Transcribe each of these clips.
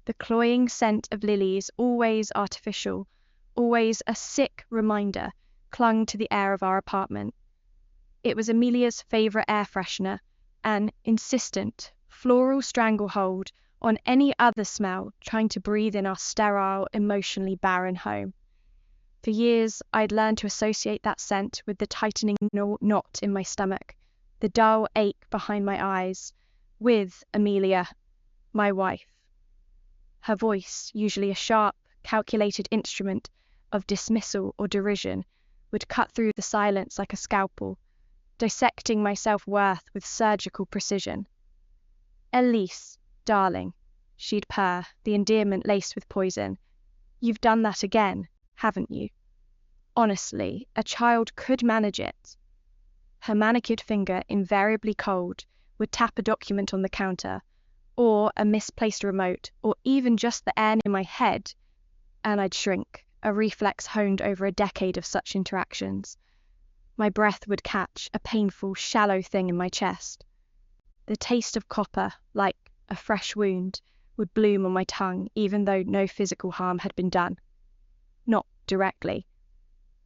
The cloying scent of lilies, always artificial, always a sick reminder, clung to the air of our apartment. It was Amelia's favourite air freshener, an insistent, floral stranglehold on any other smell trying to breathe in our sterile, emotionally barren home. For years, I'd learned to associate that scent with the tightening knot in my stomach, the dull ache behind my eyes, with Amelia, my wife. Her voice, usually a sharp, calculated instrument of dismissal or derision, would cut through the silence like a scalpel, dissecting my self-worth with surgical precision. "Elise, darling," she'd purr, the endearment laced with poison. "You've done that again, haven't you? Honestly, a child could manage it." Her manicured finger, invariably cold, would tap a document on the counter, or a misplaced remote, or even just the air in my head, and I'd shrink, a reflex honed over a decade of such interactions. My breath would catch, a painful, shallow thing in my chest. The taste of copper, like a fresh wound, would bloom on my tongue, even though no physical harm had been done. Not directly.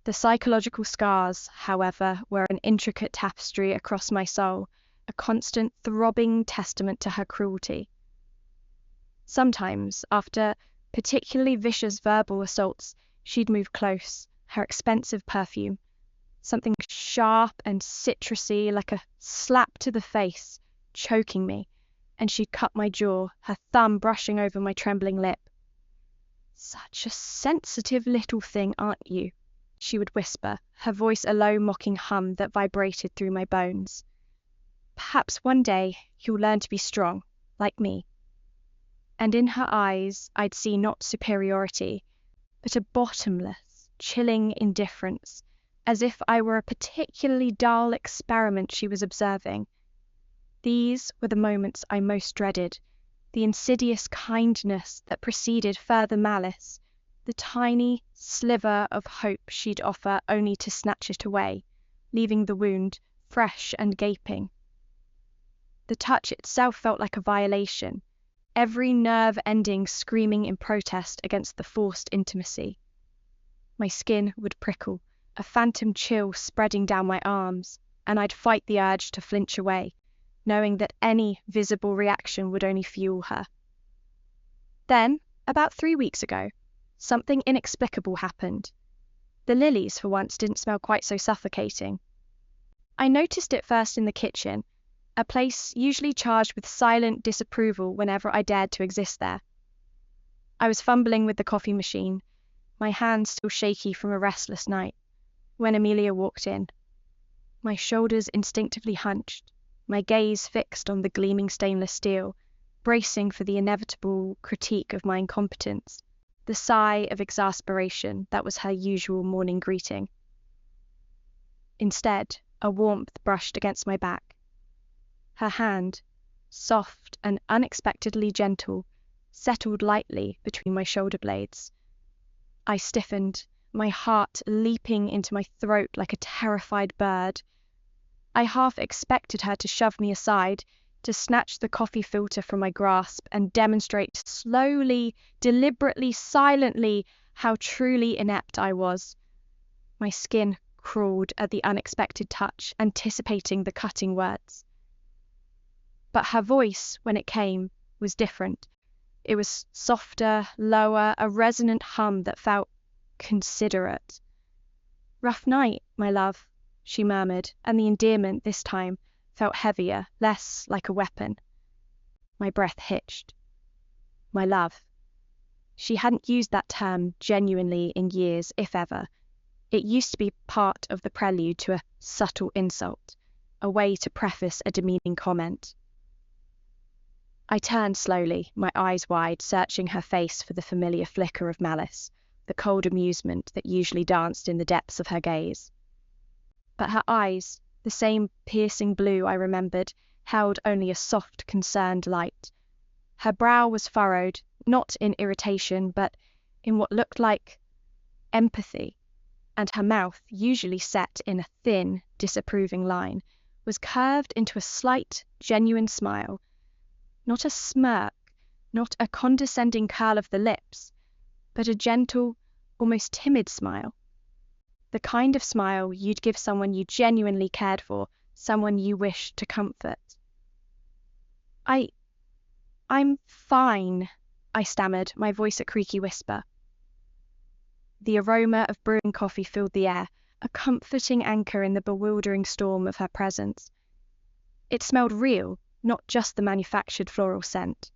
The psychological scars, however, were an intricate tapestry across my soul, a constant throbbing testament to her cruelty. Sometimes, after particularly vicious verbal assaults, she'd move close, her expensive perfume, something sharp and citrusy like a slap to the face, choking me, and she'd cut my jaw, her thumb brushing over my trembling lip. "Such a sensitive little thing, aren't you?" she would whisper, her voice a low mocking hum that vibrated through my bones. "Perhaps one day you'll learn to be strong, like me." And in her eyes I'd see not superiority, but a bottomless, chilling indifference, as if I were a particularly dull experiment she was observing. These were the moments I most dreaded, the insidious kindness that preceded further malice, the tiny sliver of hope she'd offer only to snatch it away, leaving the wound fresh and gaping. The touch itself felt like a violation, every nerve ending screaming in protest against the forced intimacy. My skin would prickle, a phantom chill spreading down my arms, and I'd fight the urge to flinch away, knowing that any visible reaction would only fuel her. Then, about 3 weeks ago, something inexplicable happened. The lilies, for once, didn't smell quite so suffocating. I noticed it first in the kitchen, a place usually charged with silent disapproval whenever I dared to exist there. I was fumbling with the coffee machine, my hands still shaky from a restless night, when Amelia walked in. My shoulders instinctively hunched, my gaze fixed on the gleaming stainless steel, bracing for the inevitable critique of my incompetence, the sigh of exasperation that was her usual morning greeting. Instead, a warmth brushed against my back. Her hand, soft and unexpectedly gentle, settled lightly between my shoulder blades. I stiffened, my heart leaping into my throat like a terrified bird. I half expected her to shove me aside, to snatch the coffee filter from my grasp and demonstrate slowly, deliberately, silently how truly inept I was. My skin crawled at the unexpected touch, anticipating the cutting words. But her voice, when it came, was different. It was softer, lower, a resonant hum that felt considerate. "Rough night, my love," she murmured, and the endearment this time felt heavier, less like a weapon. My breath hitched. My love. She hadn't used that term genuinely in years, if ever. It used to be part of the prelude to a subtle insult, a way to preface a demeaning comment. I turned slowly, my eyes wide, searching her face for the familiar flicker of malice, the cold amusement that usually danced in the depths of her gaze. But her eyes, the same piercing blue I remembered, held only a soft, concerned light. Her brow was furrowed, not in irritation, but in what looked like empathy, and her mouth, usually set in a thin, disapproving line, was curved into a slight, genuine smile. Not a smirk, not a condescending curl of the lips, but a gentle, almost timid smile. The kind of smile you'd give someone you genuinely cared for, someone you wished to comfort. I'm fine, I stammered, my voice a creaky whisper. The aroma of brewing coffee filled the air, a comforting anchor in the bewildering storm of her presence. It smelled real, not just the manufactured floral scent.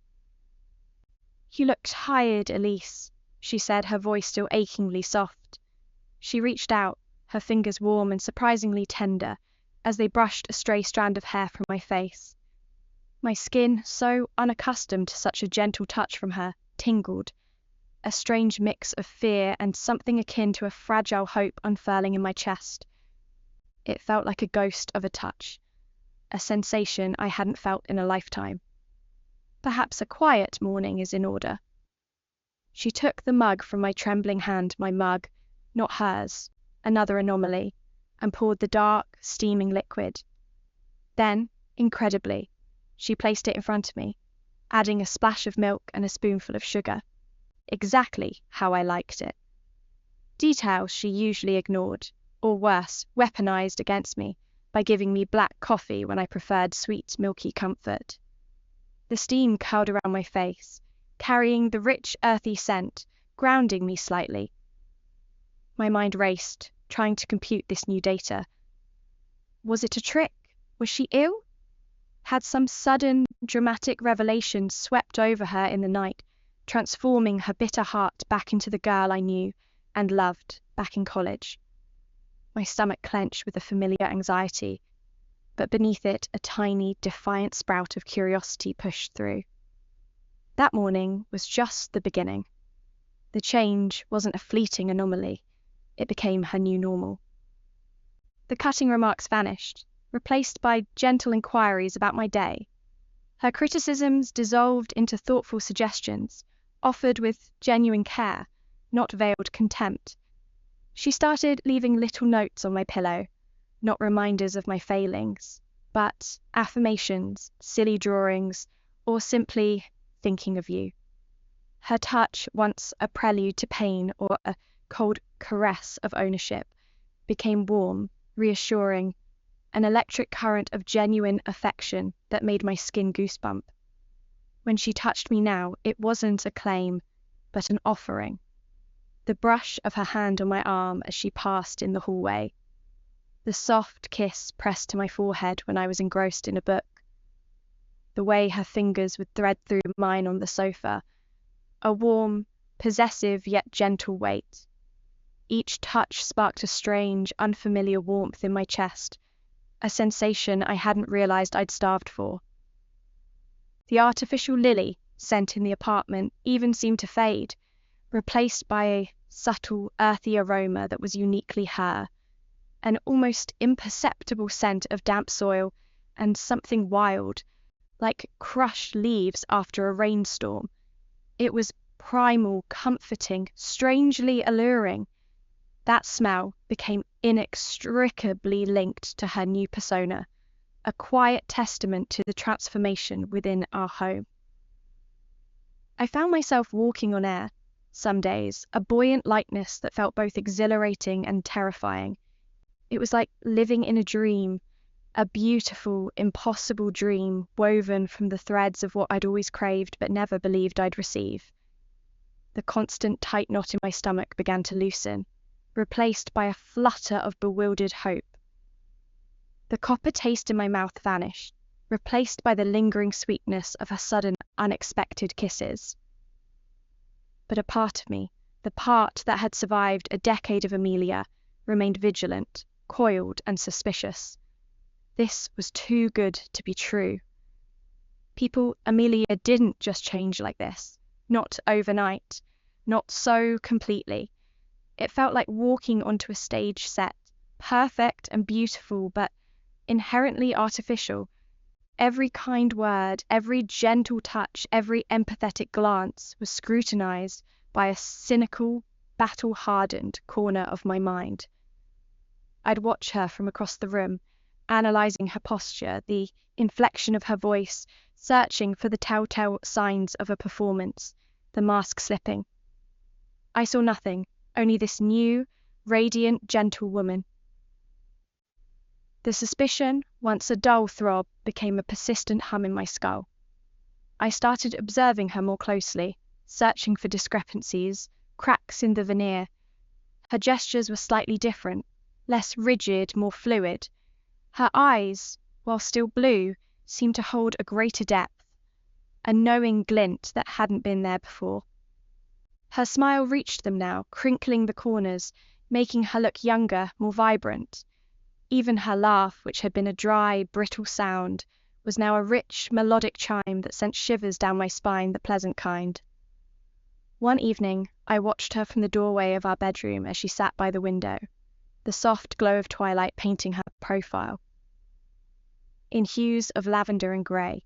You look tired, Elise, she said, her voice still achingly soft. She reached out, her fingers warm and surprisingly tender, as they brushed a stray strand of hair from my face. My skin, so unaccustomed to such a gentle touch from her, tingled, a strange mix of fear and something akin to a fragile hope unfurling in my chest. It felt like a ghost of a touch, a sensation I hadn't felt in a lifetime. Perhaps a quiet morning is in order. She took the mug from my trembling hand, my mug, not hers, another anomaly, and poured the dark, steaming liquid. Then, incredibly, she placed it in front of me, adding a splash of milk and a spoonful of sugar. Exactly how I liked it. Details she usually ignored, or worse, weaponized against me by giving me black coffee when I preferred sweet, milky comfort. The steam curled around my face, carrying the rich, earthy scent, grounding me slightly. My mind raced, trying to compute this new data. Was it a trick? Was she ill? Had some sudden, dramatic revelation swept over her in the night, transforming her bitter heart back into the girl I knew and loved back in college? My stomach clenched with a familiar anxiety, but beneath it a tiny, defiant sprout of curiosity pushed through. That morning was just the beginning. The change wasn't a fleeting anomaly. It became her new normal. The cutting remarks vanished, replaced by gentle inquiries about my day. Her criticisms dissolved into thoughtful suggestions, offered with genuine care, not veiled contempt. She started leaving little notes on my pillow, not reminders of my failings, but affirmations, silly drawings, or simply thinking of you. Her touch, once a prelude to pain or a cold caress of ownership, became warm, reassuring, an electric current of genuine affection that made my skin goosebump. When she touched me now, it wasn't a claim, but an offering. The brush of her hand on my arm as she passed in the hallway. The soft kiss pressed to my forehead when I was engrossed in a book. The way her fingers would thread through mine on the sofa. A warm, possessive yet gentle weight. Each touch sparked a strange, unfamiliar warmth in my chest, a sensation I hadn't realized I'd starved for. The artificial lily scent in the apartment even seemed to fade, replaced by a subtle, earthy aroma that was uniquely her, an almost imperceptible scent of damp soil and something wild, like crushed leaves after a rainstorm. It was primal, comforting, strangely alluring. That smell became inextricably linked to her new persona, a quiet testament to the transformation within our home. I found myself walking on air, some days, a buoyant lightness that felt both exhilarating and terrifying. It was like living in a dream, a beautiful, impossible dream woven from the threads of what I'd always craved but never believed I'd receive. The constant tight knot in my stomach began to loosen, replaced by a flutter of bewildered hope. The copper taste in my mouth vanished, replaced by the lingering sweetness of her sudden, unexpected kisses. But a part of me, the part that had survived a decade of Amelia, remained vigilant, coiled and suspicious. This was too good to be true. Amelia didn't just change like this, not overnight, not so completely. It felt like walking onto a stage set, perfect and beautiful, but inherently artificial. Every kind word, every gentle touch, every empathetic glance was scrutinized by a cynical, battle-hardened corner of my mind. I'd watch her from across the room, analyzing her posture, the inflection of her voice, searching for the telltale signs of a performance, the mask slipping. I saw nothing, only this new, radiant, gentle woman. The suspicion, once a dull throb, became a persistent hum in my skull. I started observing her more closely, searching for discrepancies, cracks in the veneer. Her gestures were slightly different, less rigid, more fluid. Her eyes, while still blue, seemed to hold a greater depth, a knowing glint that hadn't been there before. Her smile reached them now, crinkling the corners, making her look younger, more vibrant. Even her laugh, which had been a dry, brittle sound, was now a rich, melodic chime that sent shivers down my spine, the pleasant kind. One evening, I watched her from the doorway of our bedroom as she sat by the window, the soft glow of twilight painting her profile. In hues of lavender and grey,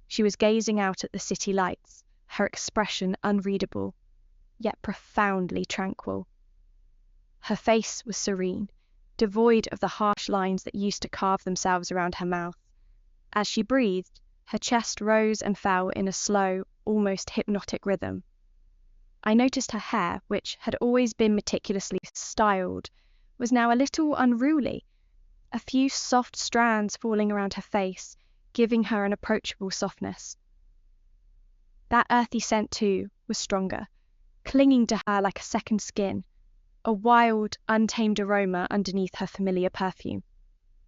she was gazing out at the city lights, her expression unreadable, yet profoundly tranquil. Her face was serene, devoid of the harsh lines that used to carve themselves around her mouth. As she breathed, her chest rose and fell in a slow, almost hypnotic rhythm. I noticed her hair, which had always been meticulously styled, was now a little unruly, a few soft strands falling around her face, giving her an approachable softness. That earthy scent, too, was stronger, clinging to her like a second skin, a wild, untamed aroma underneath her familiar perfume.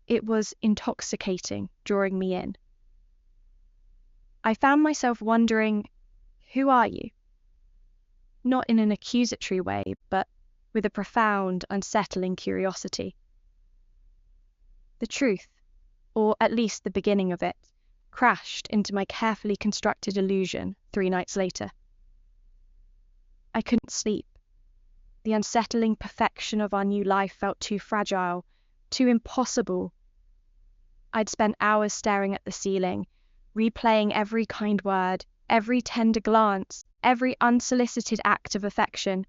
It was intoxicating, drawing me in. I found myself wondering, who are you? Not in an accusatory way, but with a profound, unsettling curiosity. The truth, or at least the beginning of it, crashed into my carefully constructed illusion 3 nights later. I couldn't sleep. The unsettling perfection of our new life felt too fragile, too impossible. I'd spent hours staring at the ceiling, replaying every kind word, every tender glance, every unsolicited act of affection.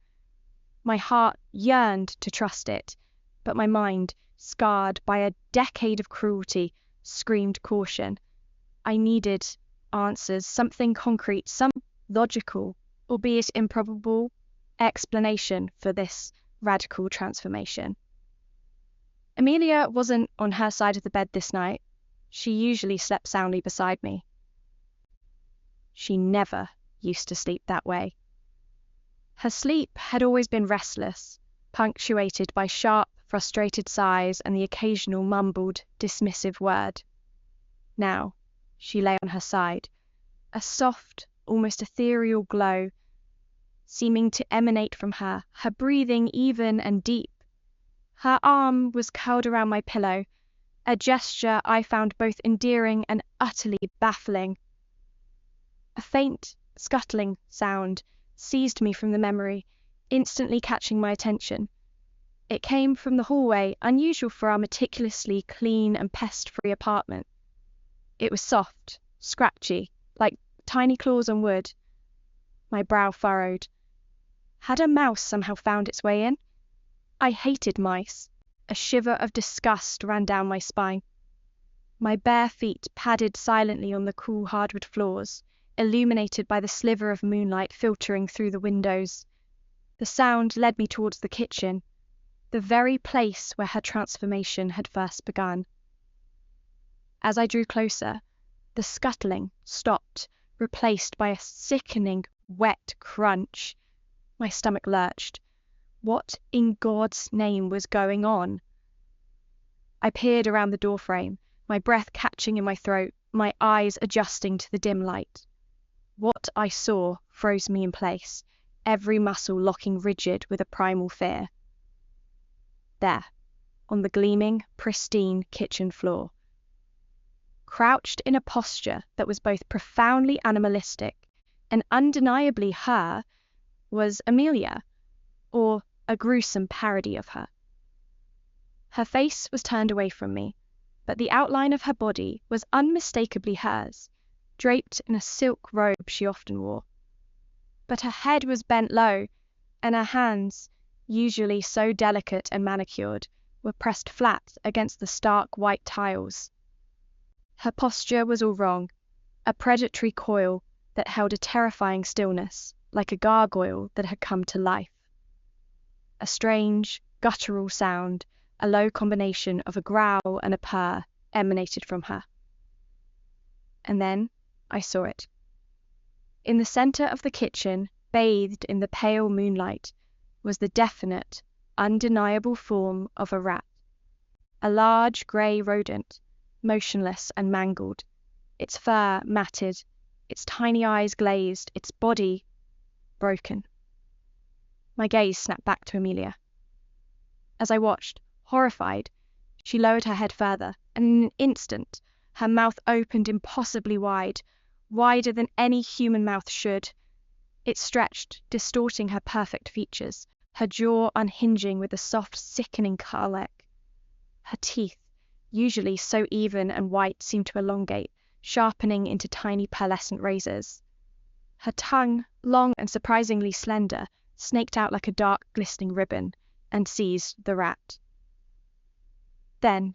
My heart yearned to trust it, but my mind, scarred by a decade of cruelty, screamed caution. I needed answers, something concrete, some logical, albeit improbable, explanation for this radical transformation. Amelia wasn't on her side of the bed this night. She usually slept soundly beside me. She never used to sleep that way. Her sleep had always been restless, punctuated by sharp, frustrated sighs and the occasional mumbled, dismissive word. Now, she lay on her side, a soft, almost ethereal glow seeming to emanate from her, her breathing even and deep. Her arm was curled around my pillow, a gesture I found both endearing and utterly baffling. A faint, scuttling sound seized me from the memory, instantly catching my attention. It came from the hallway, unusual for our meticulously clean and pest-free apartment. It was soft, scratchy, like tiny claws on wood. My brow furrowed. Had a mouse somehow found its way in? I hated mice. A shiver of disgust ran down my spine. My bare feet padded silently on the cool hardwood floors, illuminated by the sliver of moonlight filtering through the windows. The sound led me towards the kitchen, the very place where her transformation had first begun. As I drew closer, the scuttling stopped, replaced by a sickening, wet crunch. My stomach lurched. What in God's name was going on? I peered around the doorframe, my breath catching in my throat, my eyes adjusting to the dim light. What I saw froze me in place, every muscle locking rigid with a primal fear. There, on the gleaming, pristine kitchen floor, crouched in a posture that was both profoundly animalistic and undeniably her, was Amelia, or a gruesome parody of her. Her face was turned away from me, but the outline of her body was unmistakably hers, draped in a silk robe she often wore. But her head was bent low, and her hands, usually so delicate and manicured, were pressed flat against the stark white tiles. Her posture was all wrong, a predatory coil that held a terrifying stillness, like a gargoyle that had come to life. A strange, guttural sound, a low combination of a growl and a purr, emanated from her. And then I saw it. In the center of the kitchen, bathed in the pale moonlight, was the definite, undeniable form of a rat. A large grey rodent, motionless and mangled, its fur matted, its tiny eyes glazed, its body broken. My gaze snapped back to Amelia. As I watched, horrified, she lowered her head further, and in an instant, her mouth opened impossibly wide, wider than any human mouth should. It stretched, distorting her perfect features, her jaw unhinging with a soft, sickening carlac. Her teeth, usually so even and white, seemed to elongate, sharpening into tiny pearlescent razors. Her tongue, long and surprisingly slender, snaked out like a dark, glistening ribbon, and seized the rat. Then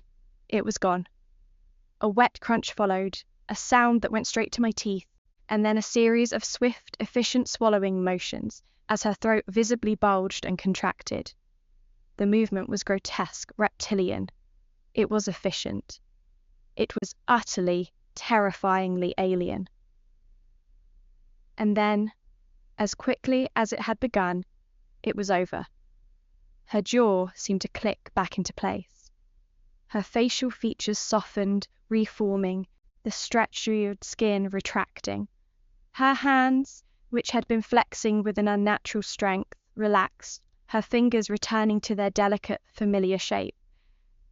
it was gone. A wet crunch followed, a sound that went straight to my teeth, and then a series of swift, efficient swallowing motions as her throat visibly bulged and contracted. The movement was grotesque, reptilian. It was efficient. It was utterly, terrifyingly alien. And then, as quickly as it had begun, it was over. Her jaw seemed to click back into place. Her facial features softened, reforming, the stretched skin retracting. Her hands, which had been flexing with an unnatural strength, relaxed, her fingers returning to their delicate, familiar shape.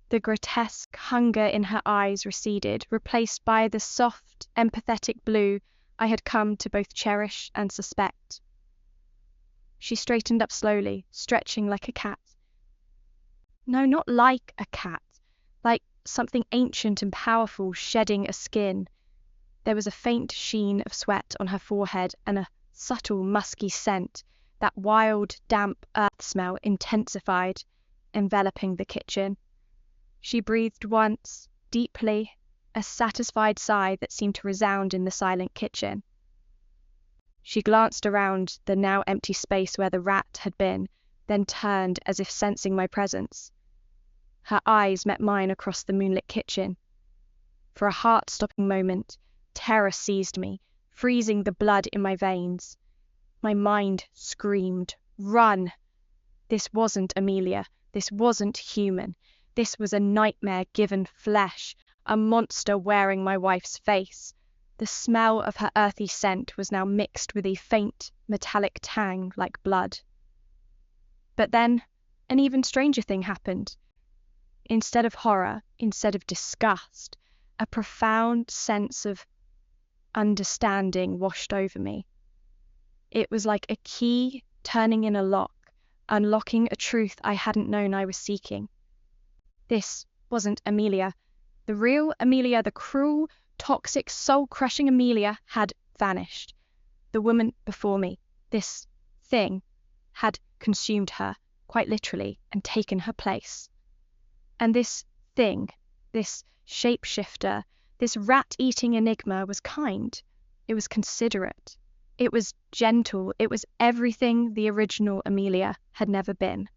The grotesque hunger in her eyes receded, replaced by the soft, empathetic blue I had come to both cherish and suspect. She straightened up slowly, stretching like a cat. No, not like a cat, like something ancient and powerful shedding a skin. There was a faint sheen of sweat on her forehead and a subtle, musky scent, that wild, damp earth smell intensified, enveloping the kitchen. She breathed once, deeply, a satisfied sigh that seemed to resound in the silent kitchen. She glanced around the now empty space where the rat had been, then turned as if sensing my presence. Her eyes met mine across the moonlit kitchen. For a heart-stopping moment, terror seized me, freezing the blood in my veins. My mind screamed, "Run!" This wasn't Amelia. This wasn't human. This was a nightmare given flesh, a monster wearing my wife's face. The smell of her earthy scent was now mixed with a faint, metallic tang like blood. But then, an even stranger thing happened. Instead of horror, instead of disgust, a profound sense of understanding washed over me. It was like a key turning in a lock, unlocking a truth I hadn't known I was seeking. This wasn't Amelia. The real Amelia, the cruel, toxic, soul-crushing Amelia, had vanished. The woman before me, this thing, had consumed her, quite literally, and taken her place. And this thing, this shapeshifter, this rat-eating enigma was kind. It was considerate. It was gentle. It was everything the original Amelia had never been.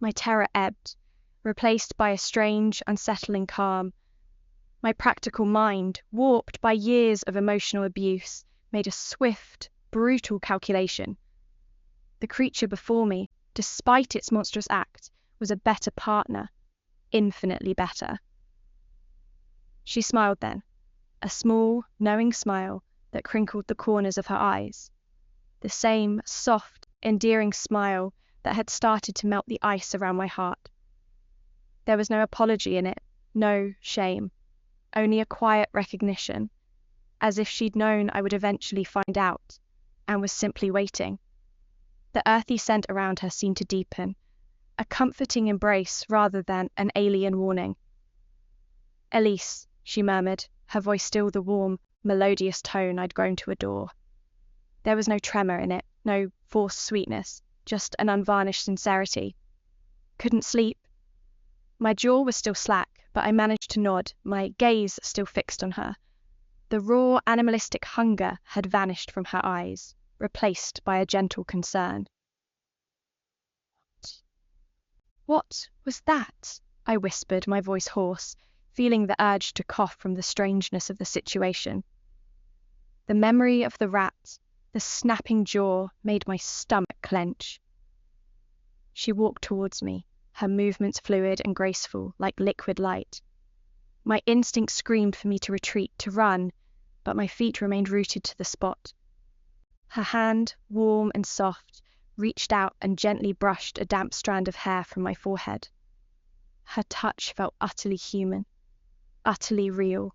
My terror ebbed, replaced by a strange, unsettling calm. My practical mind, warped by years of emotional abuse, made a swift, brutal calculation. The creature before me, despite its monstrous act, was a better partner, infinitely better. She smiled then, a small, knowing smile that crinkled the corners of her eyes, the same soft, endearing smile that had started to melt the ice around my heart. There was no apology in it, no shame, only a quiet recognition, as if she'd known I would eventually find out, and was simply waiting. The earthy scent around her seemed to deepen, a comforting embrace rather than an alien warning. "Elise," she murmured, her voice still the warm, melodious tone I'd grown to adore. There was no tremor in it, no forced sweetness, just an unvarnished sincerity. "Couldn't sleep?" My jaw was still slack, but I managed to nod, my gaze still fixed on her. The raw animalistic hunger had vanished from her eyes, replaced by a gentle concern. What was that? I whispered, my voice hoarse, feeling the urge to cough from the strangeness of the situation. The memory of the rat, the snapping jaw, made my stomach clench. She walked towards me, her movements fluid and graceful, like liquid light. My instinct screamed for me to retreat, to run, but my feet remained rooted to the spot. Her hand, warm and soft, reached out and gently brushed a damp strand of hair from my forehead. Her touch felt utterly human, utterly real.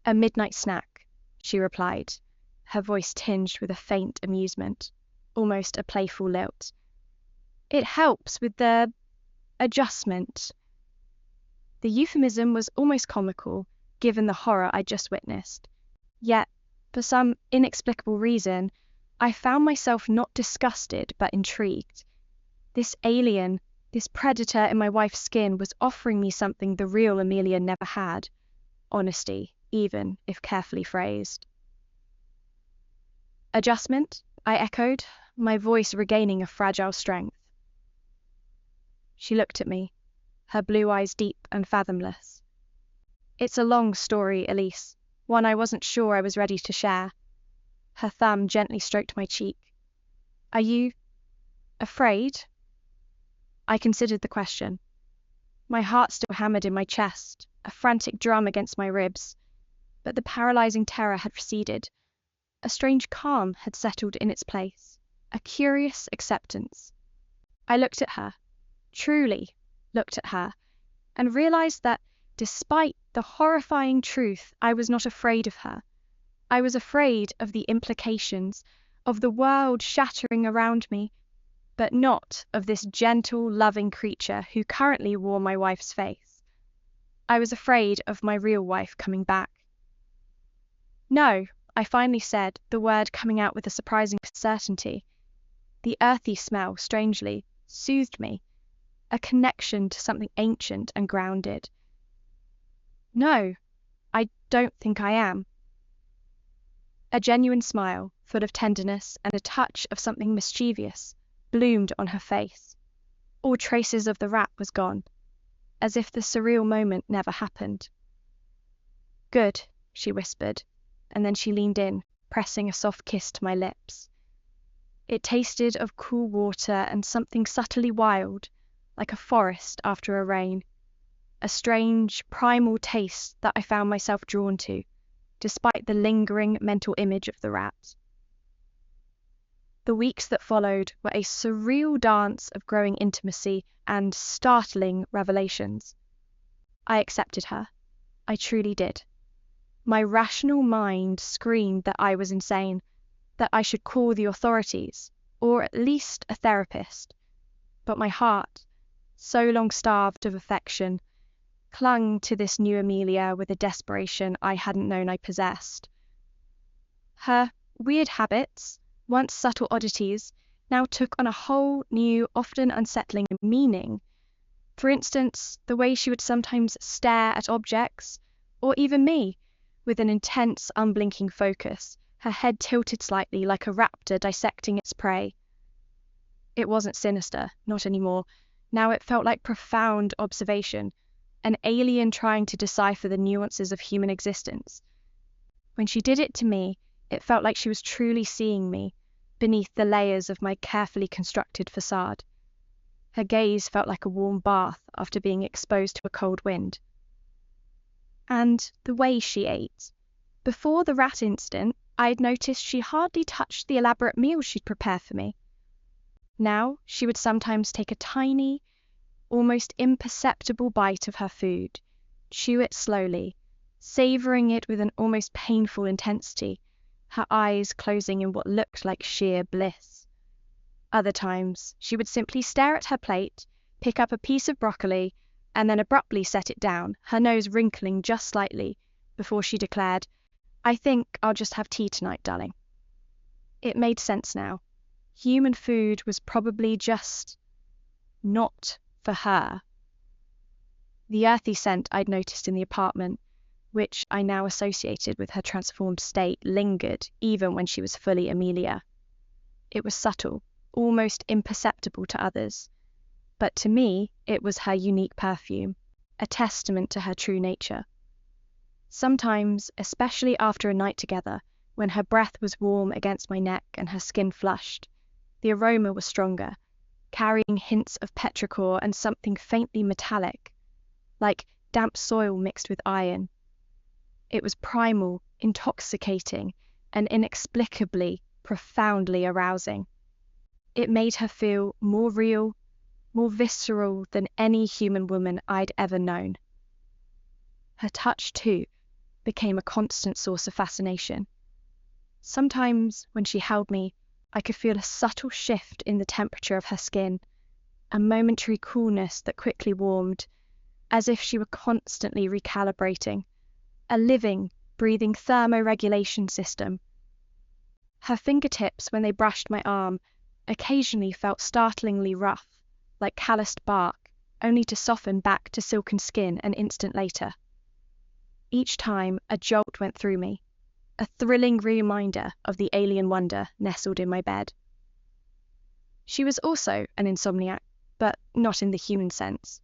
"A midnight snack," she replied, her voice tinged with a faint amusement, almost a playful lilt. "It helps with the adjustment." The euphemism was almost comical, given the horror I'd just witnessed. Yet, for some inexplicable reason, I found myself not disgusted but intrigued. This alien, this predator in my wife's skin was offering me something the real Amelia never had. Honesty, even if carefully phrased. "Adjustment?" I echoed, my voice regaining a fragile strength. She looked at me, her blue eyes deep and fathomless. "It's a long story, Elise, one I wasn't sure I was ready to share." Her thumb gently stroked my cheek. "Are you afraid?" I considered the question. My heart still hammered in my chest, a frantic drum against my ribs, but the paralyzing terror had receded. A strange calm had settled in its place, a curious acceptance. I looked at her, truly looked at her, and realized that, despite the horrifying truth, I was not afraid of her. I was afraid of the implications, of the world shattering around me, but not of this gentle, loving creature who currently wore my wife's face. I was afraid of my real wife coming back. "No," I finally said, the word coming out with a surprising certainty. The earthy smell, strangely, soothed me, a connection to something ancient and grounded. "No, I don't think I am." A genuine smile, full of tenderness and a touch of something mischievous, bloomed on her face. All traces of the rat was gone, as if the surreal moment never happened. "Good," she whispered, and then she leaned in, pressing a soft kiss to my lips. It tasted of cool water and something subtly wild, like a forest after a rain. A strange, primal taste that I found myself drawn to, despite the lingering mental image of the rat. The weeks that followed were a surreal dance of growing intimacy and startling revelations. I accepted her. I truly did. My rational mind screamed that I was insane, that I should call the authorities, or at least a therapist. But my heart, so long starved of affection, clung to this new Amelia with a desperation I hadn't known I possessed. Her weird habits, once subtle oddities, now took on a whole new, often unsettling meaning. For instance, the way she would sometimes stare at objects, or even me, with an intense, unblinking focus, her head tilted slightly like a raptor dissecting its prey. It wasn't sinister, not anymore. Now it felt like profound observation, an alien trying to decipher the nuances of human existence. When she did it to me, it felt like she was truly seeing me, beneath the layers of my carefully constructed facade. Her gaze felt like a warm bath after being exposed to a cold wind. And the way she ate. Before the rat incident, I had noticed she hardly touched the elaborate meals she'd prepare for me. Now she would sometimes take a tiny, almost imperceptible bite of her food, chew it slowly, savoring it with an almost painful intensity, her eyes closing in what looked like sheer bliss. Other times, she would simply stare at her plate, pick up a piece of broccoli, and then abruptly set it down, her nose wrinkling just slightly, before she declared, "I think I'll just have tea tonight, darling." It made sense now. Human food was probably just not for her. The earthy scent I'd noticed in the apartment, which I now associated with her transformed state, lingered even when she was fully Amelia. It was subtle, almost imperceptible to others, but to me it was her unique perfume, a testament to her true nature. Sometimes, especially after a night together, when her breath was warm against my neck and her skin flushed, the aroma was stronger, carrying hints of petrichor and something faintly metallic, like damp soil mixed with iron. It was primal, intoxicating, and inexplicably, profoundly arousing. It made her feel more real, more visceral than any human woman I'd ever known. Her touch, too, became a constant source of fascination. Sometimes, when she held me, I could feel a subtle shift in the temperature of her skin, a momentary coolness that quickly warmed, as if she were constantly recalibrating, a living, breathing thermoregulation system. Her fingertips, when they brushed my arm, occasionally felt startlingly rough, like calloused bark, only to soften back to silken skin an instant later. Each time, a jolt went through me, a thrilling reminder of the alien wonder nestled in my bed. She was also an insomniac, but not in the human sense.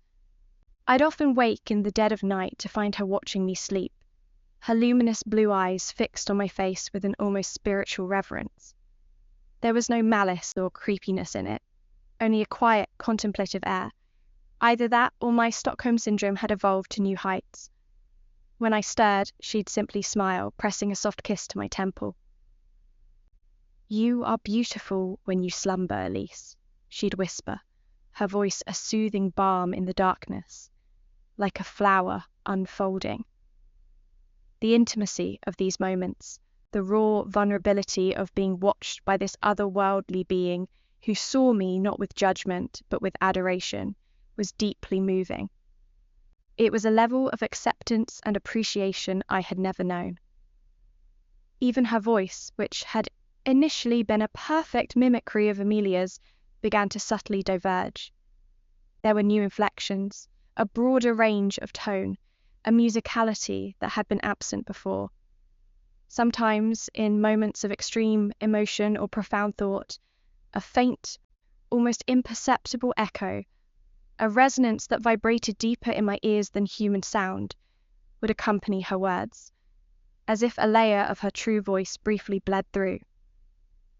I'd often wake in the dead of night to find her watching me sleep, her luminous blue eyes fixed on my face with an almost spiritual reverence. There was no malice or creepiness in it, only a quiet, contemplative air. Either that or my Stockholm Syndrome had evolved to new heights. When I stirred, she'd simply smile, pressing a soft kiss to my temple. "You are beautiful when you slumber, Elise," she'd whisper, her voice a soothing balm in the darkness, like a flower unfolding. The intimacy of these moments, the raw vulnerability of being watched by this otherworldly being who saw me not with judgment but with adoration, was deeply moving. It was a level of acceptance and appreciation I had never known. Even her voice, which had initially been a perfect mimicry of Amelia's, began to subtly diverge. There were new inflections, a broader range of tone, a musicality that had been absent before. Sometimes, in moments of extreme emotion or profound thought, a faint, almost imperceptible echo, a resonance that vibrated deeper in my ears than human sound, would accompany her words, as if a layer of her true voice briefly bled through.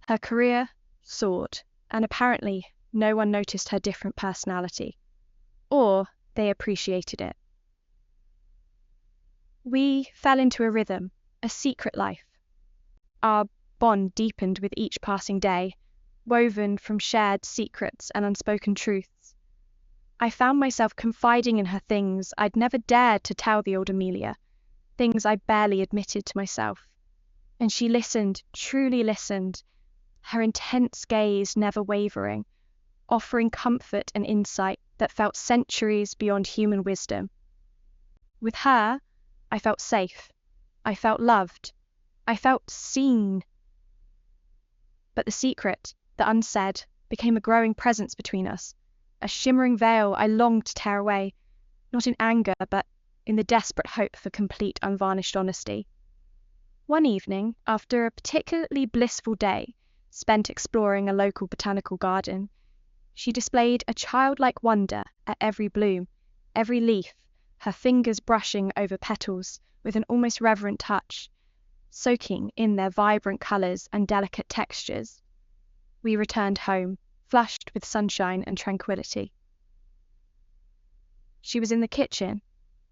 Her career soared, and apparently no one noticed her different personality, or they appreciated it. We fell into a rhythm, a secret life. Our bond deepened with each passing day, woven from shared secrets and unspoken truths. I found myself confiding in her things I'd never dared to tell the old Amelia, things I barely admitted to myself. And she listened, truly listened, her intense gaze never wavering, offering comfort and insight that felt centuries beyond human wisdom. With her, I felt safe. I felt loved. I felt seen. But the secret, the unsaid, became a growing presence between us, a shimmering veil I longed to tear away, not in anger, but in the desperate hope for complete unvarnished honesty. One evening, after a particularly blissful day, spent exploring a local botanical garden, she displayed a childlike wonder at every bloom, every leaf, her fingers brushing over petals with an almost reverent touch, soaking in their vibrant colours and delicate textures. We returned home, flushed with sunshine and tranquility. She was in the kitchen,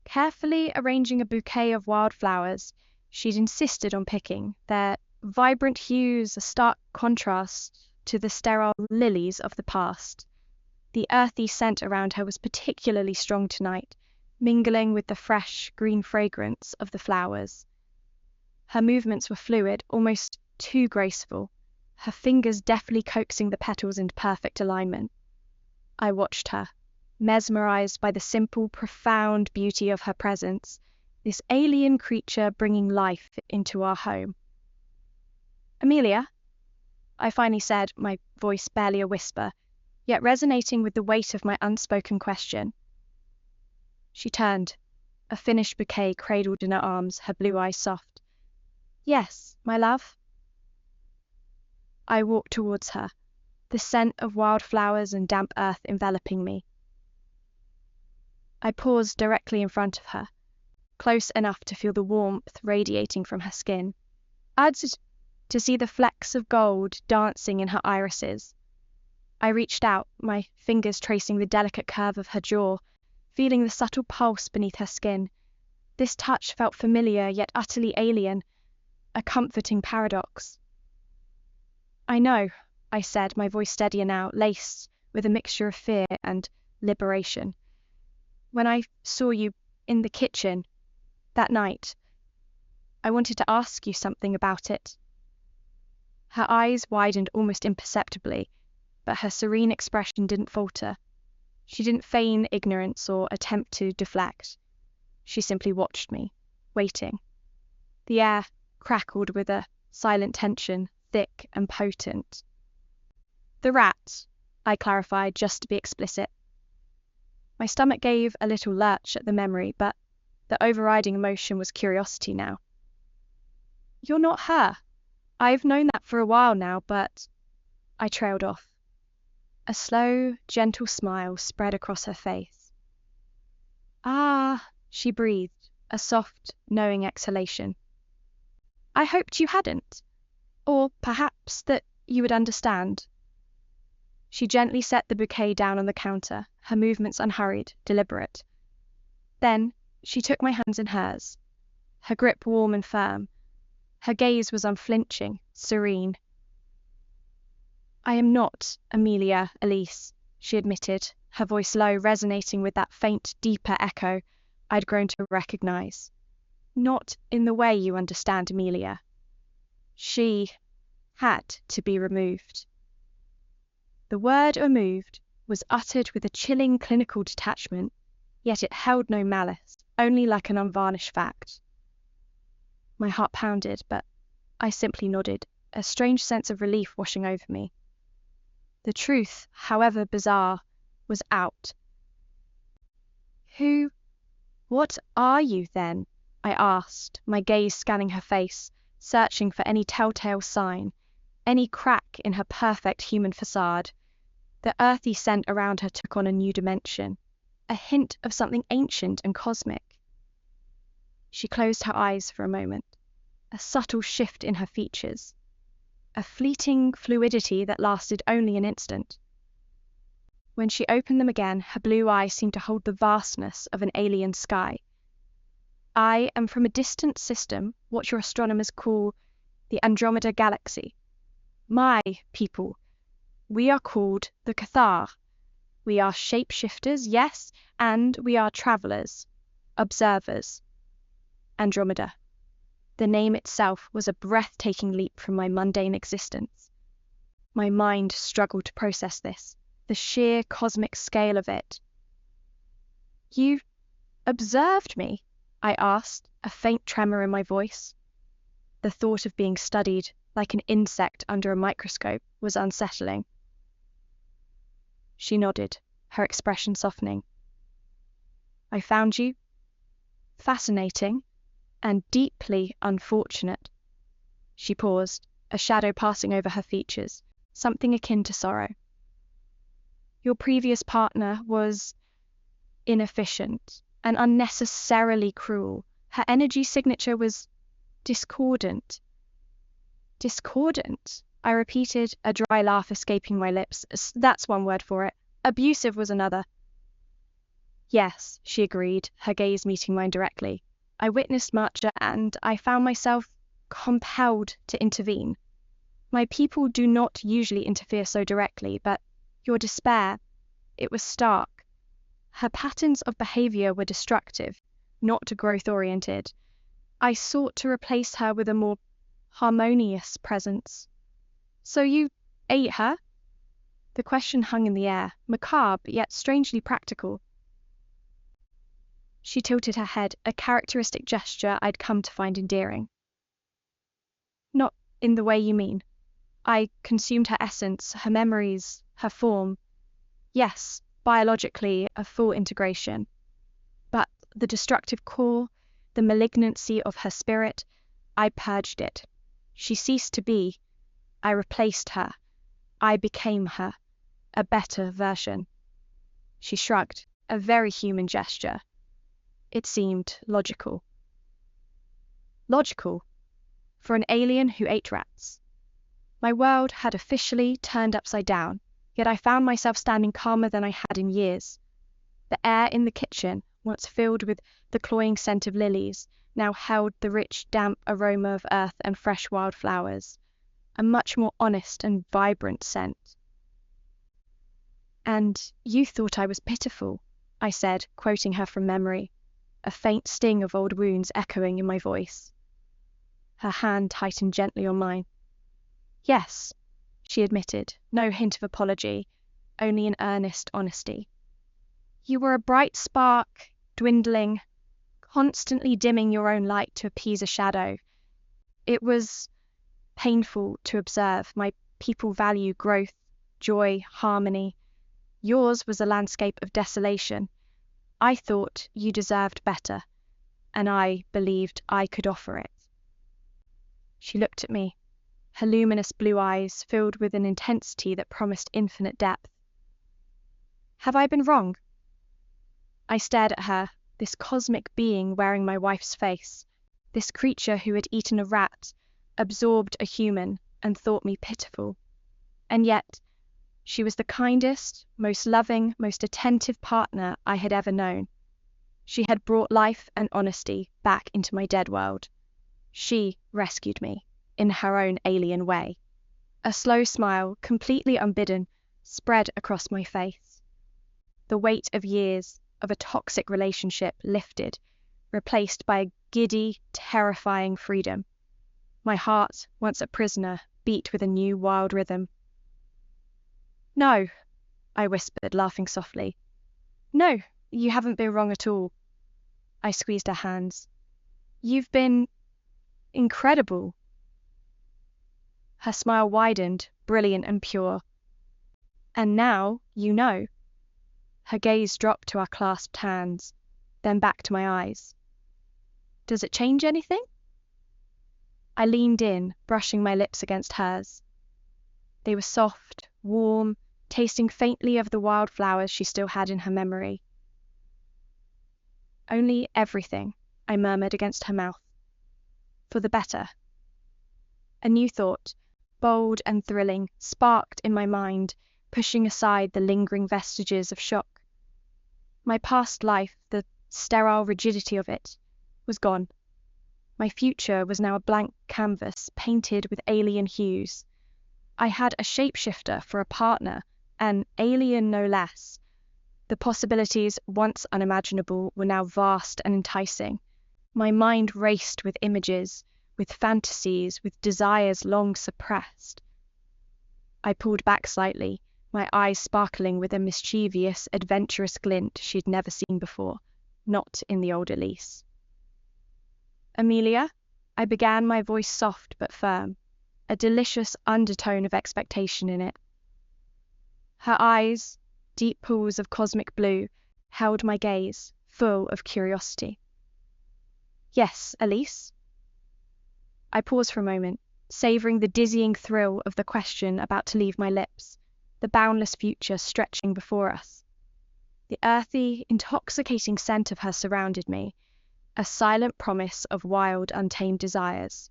carefully arranging a bouquet of wildflowers she'd insisted on picking, their vibrant hues a stark contrast to the sterile lilies of the past. The earthy scent around her was particularly strong tonight, mingling with the fresh, green fragrance of the flowers. Her movements were fluid, almost too graceful, her fingers deftly coaxing the petals into perfect alignment. I watched her, mesmerized by the simple, profound beauty of her presence, this alien creature bringing life into our home. "Amelia," I finally said, my voice barely a whisper, yet resonating with the weight of my unspoken question. She turned, a finished bouquet cradled in her arms, her blue eyes soft. Yes, my love. I walked towards her, the scent of wildflowers and damp earth enveloping me. I paused directly in front of her, close enough to feel the warmth radiating from her skin. To see the flecks of gold dancing in her irises. I reached out, my fingers tracing the delicate curve of her jaw, feeling the subtle pulse beneath her skin. This touch felt familiar yet utterly alien, a comforting paradox. I know, I said, my voice steadier now, laced with a mixture of fear and liberation. When I saw you in the kitchen that night, I wanted to ask you something about it. Her eyes widened almost imperceptibly, but her serene expression didn't falter. She didn't feign ignorance or attempt to deflect. She simply watched me, waiting. The air crackled with a silent tension, thick and potent. The rat, I clarified just to be explicit. My stomach gave a little lurch at the memory, but the overriding emotion was curiosity now. You're not her. I've known that for a while now, but I trailed off. A slow, gentle smile spread across her face. Ah, she breathed, a soft, knowing exhalation. I hoped you hadn't, or perhaps that you would understand. She gently set the bouquet down on the counter, her movements unhurried, deliberate. Then she took my hands in hers, her grip warm and firm. Her gaze was unflinching, serene. I am not Amelia Elise, she admitted, her voice low, resonating with that faint, deeper echo I'd grown to recognize. Not in the way you understand Amelia. She had to be removed. The word removed was uttered with a chilling clinical detachment, yet it held no malice, only like an unvarnished fact. My heart pounded, but I simply nodded, a strange sense of relief washing over me. The truth, however bizarre, was out. What are you then? I asked, my gaze scanning her face, searching for any telltale sign, any crack in her perfect human facade. The earthy scent around her took on a new dimension, a hint of something ancient and cosmic. She closed her eyes for a moment, a subtle shift in her features, a fleeting fluidity that lasted only an instant. When she opened them again, her blue eyes seemed to hold the vastness of an alien sky. I am from a distant system, what your astronomers call the Andromeda Galaxy. My people, we are called the Cathar. We are shapeshifters, yes, and we are travelers, observers. Andromeda. The name itself was a breathtaking leap from my mundane existence. My mind struggled to process this, the sheer cosmic scale of it. You observed me? I asked, a faint tremor in my voice. The thought of being studied like an insect under a microscope was unsettling. She nodded, her expression softening. I found you fascinating and deeply unfortunate. She paused, a shadow passing over her features, something akin to sorrow. Your previous partner was inefficient and unnecessarily cruel. Her energy signature was discordant. Discordant? I repeated, a dry laugh escaping my lips. That's one word for it. Abusive was another. Yes, she agreed, her gaze meeting mine directly. I witnessed much, and I found myself compelled to intervene. My people do not usually interfere so directly, but your despair, it was stark. Her patterns of behavior were destructive, not growth-oriented. I sought to replace her with a more harmonious presence. So you ate her? The question hung in the air, macabre yet strangely practical. She tilted her head, a characteristic gesture I'd come to find endearing. Not in the way you mean. I consumed her essence, her memories, her form. Yes, biologically, a full integration. But the destructive core, the malignancy of her spirit, I purged it. She ceased to be. I replaced her. I became her, a better version. She shrugged, a very human gesture. It seemed logical. Logical for an alien who ate rats. My world had officially turned upside down, yet I found myself standing calmer than I had in years. The air in the kitchen, once filled with the cloying scent of lilies, now held the rich, damp aroma of earth and fresh wildflowers, a much more honest and vibrant scent. "And you thought I was pitiful," I said, quoting her from memory, a faint sting of old wounds echoing in my voice. Her hand tightened gently on mine. "Yes," she admitted, no hint of apology, only an earnest honesty. "You were a bright spark, dwindling, constantly dimming your own light to appease a shadow. It was painful to observe. My people value growth, joy, harmony. Yours was a landscape of desolation. I thought you deserved better, and I believed I could offer it." She looked at me, her luminous blue eyes filled with an intensity that promised infinite depth. "Have I been wrong?" I stared at her, this cosmic being wearing my wife's face, this creature who had eaten a rat, absorbed a human, and thought me pitiful. And yet, she was the kindest, most loving, most attentive partner I had ever known. She had brought life and honesty back into my dead world. She rescued me, in her own alien way. A slow smile, completely unbidden, spread across my face. The weight of years, of a toxic relationship lifted, replaced by a giddy, terrifying freedom. My heart, once a prisoner, beat with a new wild rhythm. "No," I whispered, laughing softly. "No, you haven't been wrong at all." I squeezed her hands. "You've been incredible." Her smile widened, brilliant and pure. "And now you know." Her gaze dropped to our clasped hands, then back to my eyes. "Does it change anything?" I leaned in, brushing my lips against hers. They were soft, warm, tasting faintly of the wildflowers she still had in her memory. "Only everything," I murmured against her mouth. "For the better." A new thought, bold and thrilling, sparked in my mind, pushing aside the lingering vestiges of shock. My past life, the sterile rigidity of it, was gone. My future was now a blank canvas painted with alien hues. I had a shapeshifter for a partner, an alien no less. The possibilities, once unimaginable, were now vast and enticing. My mind raced with images, with fantasies, with desires long suppressed. I pulled back slightly, my eyes sparkling with a mischievous, adventurous glint she'd never seen before, not in the old Elise. "Amelia," I began, my voice soft but firm, a delicious undertone of expectation in it. Her eyes, deep pools of cosmic blue, held my gaze, full of curiosity. "Yes, Elise?" I paused for a moment, savouring the dizzying thrill of the question about to leave my lips, the boundless future stretching before us. The earthy, intoxicating scent of her surrounded me, a silent promise of wild, untamed desires.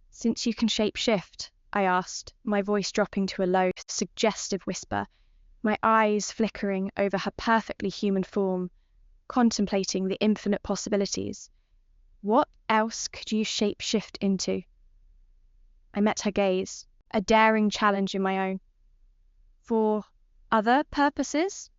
"Since you can shape-shift," I asked, my voice dropping to a low, suggestive whisper, my eyes flickering over her perfectly human form, contemplating the infinite possibilities. "What else could you shape-shift into?" I met her gaze, a daring challenge in my own. "For other purposes?"